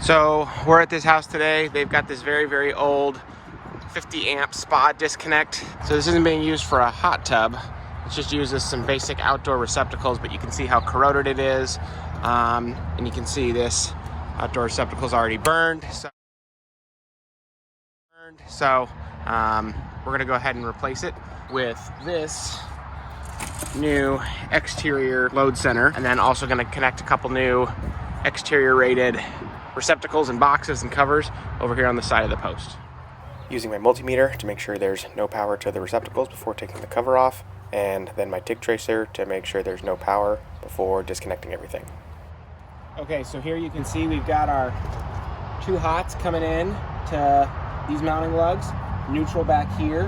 So we're at this house today. They've got this very, very old 50 amp spa disconnect. So this isn't being used for a hot tub. It's just used as some basic outdoor receptacles, but you can see how corroded it is. And you can see this outdoor receptacle is already burned. So we're gonna go ahead and replace it with this new exterior load center, and then also gonna connect a couple new exterior rated receptacles and boxes and covers over here on the side of the post. Using my multimeter to make sure there's no power to the receptacles before taking the cover off, and then my TIG tracer to make sure there's no power before disconnecting everything. Okay, so here you can see we've got our two hots coming in to these mounting lugs, neutral back here,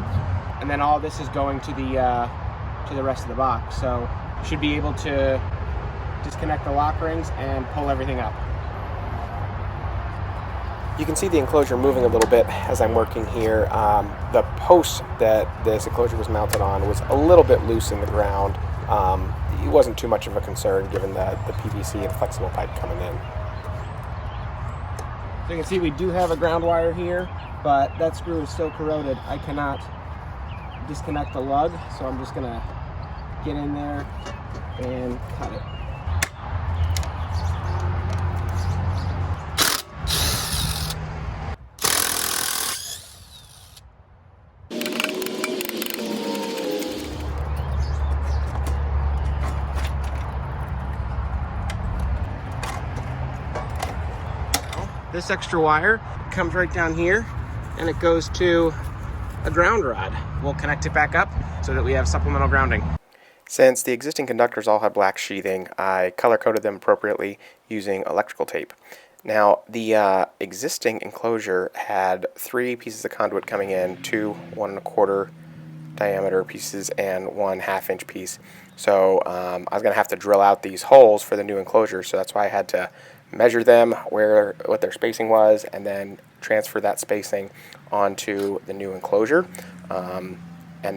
and then all this is going to the rest of the box. So you should be able to disconnect the lock rings and pull everything up. You can see the enclosure moving a little bit as I'm working here. The post that this enclosure was mounted on was a little bit loose in the ground. It wasn't too much of a concern given the PVC and flexible pipe coming in. So you can see we do have a ground wire here, but that screw is so corroded I cannot disconnect the lug, so I'm just gonna get in there and cut it. This extra wire comes right down here and it goes to a ground rod. We'll connect it back up so that we have supplemental grounding. Since the existing conductors all have black sheathing, I color-coded them appropriately using electrical tape. Now, the existing enclosure had 3 pieces of conduit coming in, 2 1 1/4 diameter pieces and 1 1/2-inch piece. So I was going to have to drill out these holes for the new enclosure, so that's why I had to measure them, what their spacing was, and then transfer that spacing onto the new enclosure. And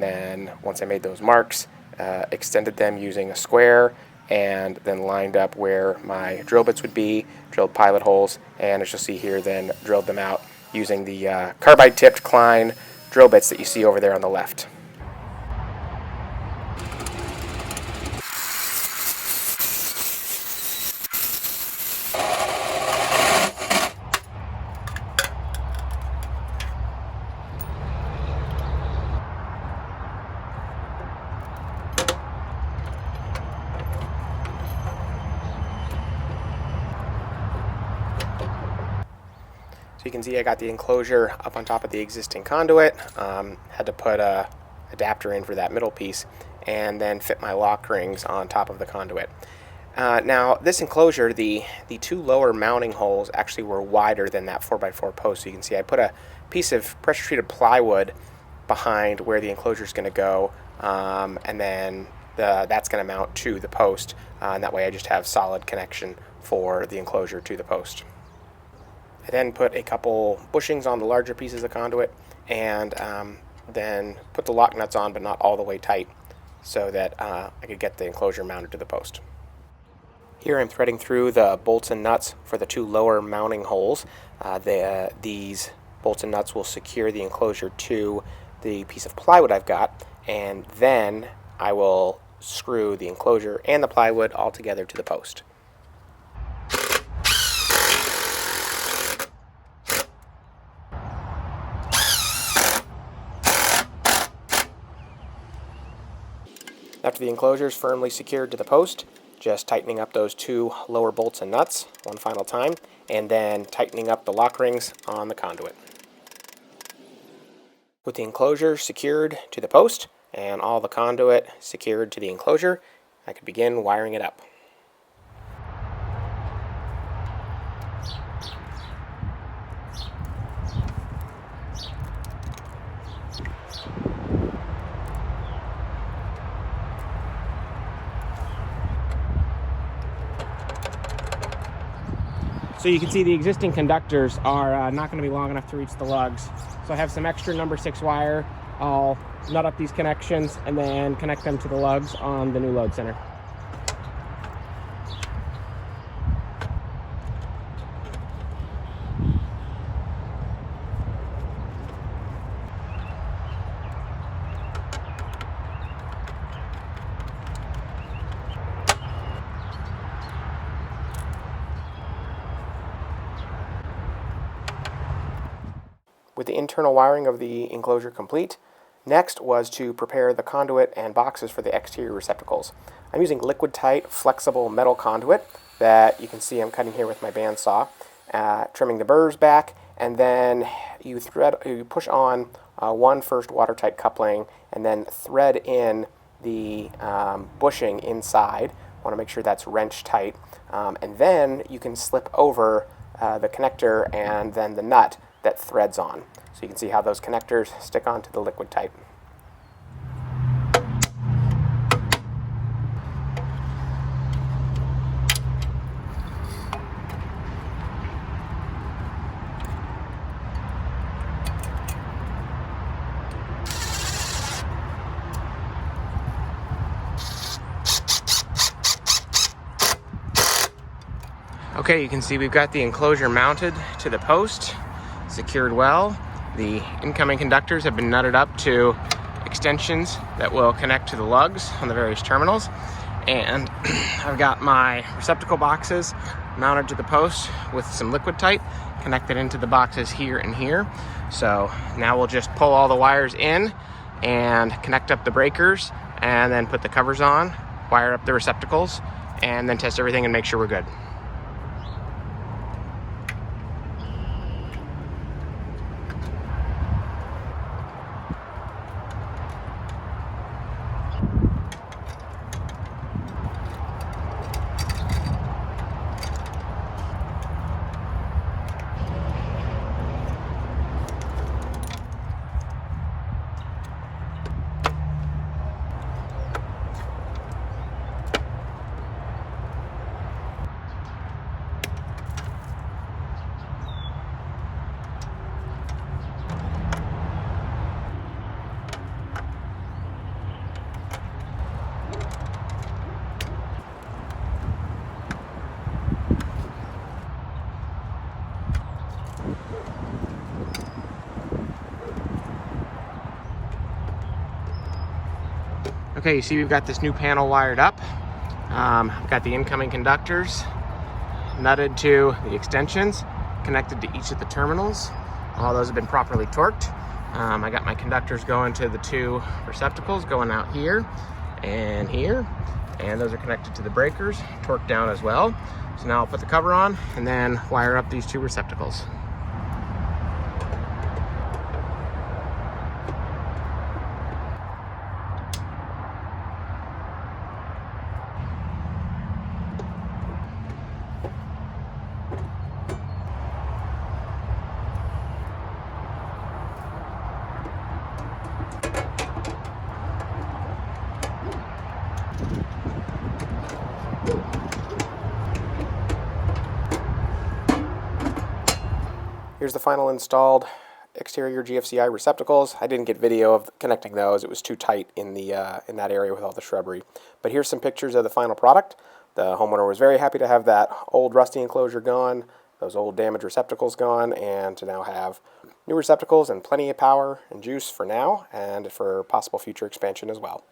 then once I made those marks, extended them using a square, and then lined up where my drill bits would be, drilled pilot holes, and as you'll see here, then drilled them out using the carbide tipped Klein drill bits that you see over there on the left. So you can see I got the enclosure up on top of the existing conduit, had to put a adapter in for that middle piece, and then fit my lock rings on top of the conduit. Now this enclosure, the 2 lower mounting holes actually were wider than that 4x4 post. So you can see I put a piece of pressure treated plywood behind where the enclosure is going to go, and then that's going to mount to the post, and that way I just have solid connection for the enclosure to the post. I then put a couple bushings on the larger pieces of conduit, and then put the lock nuts on, but not all the way tight, so that I could get the enclosure mounted to the post. Here I'm threading through the bolts and nuts for the 2 lower mounting holes. These bolts and nuts will secure the enclosure to the piece of plywood I've got, and then I will screw the enclosure and the plywood all together to the post. After the enclosure is firmly secured to the post, just tightening up those 2 lower bolts and nuts one final time, and then tightening up the lock rings on the conduit. With the enclosure secured to the post and all the conduit secured to the enclosure, I could begin wiring it up. So you can see the existing conductors are not going to be long enough to reach the lugs. So I have some extra number 6 wire. I'll nut up these connections and then connect them to the lugs on the new load center. With the internal wiring of the enclosure complete, next was to prepare the conduit and boxes for the exterior receptacles. I'm using liquid-tight, flexible metal conduit that you can see I'm cutting here with my bandsaw, trimming the burrs back, and then you push on one first watertight coupling and then thread in the bushing inside. Want to make sure that's wrench tight, and then you can slip over the connector and then the nut that threads on. So you can see how those connectors stick onto the liquid tight. Okay, you can see we've got the enclosure mounted to the post, secured well. The incoming conductors have been nutted up to extensions that will connect to the lugs on the various terminals. And I've got my receptacle boxes mounted to the post with some liquid tight connected into the boxes here and here. So now we'll just pull all the wires in and connect up the breakers and then put the covers on, wire up the receptacles, and then test everything and make sure we're good. Okay, you see we've got this new panel wired up. I've got the incoming conductors nutted to the extensions, connected to each of the terminals. All those have been properly torqued. I got my conductors going to the two receptacles going out here, and those are connected to the breakers, torqued down as well. So now I'll put the cover on and then wire up these two receptacles. Here's the final installed exterior GFCI receptacles. I didn't get video of connecting those. It was too tight in that area with all the shrubbery. But here's some pictures of the final product. The homeowner was very happy to have that old rusty enclosure gone, those old damaged receptacles gone, and to now have new receptacles and plenty of power and juice for now and for possible future expansion as well.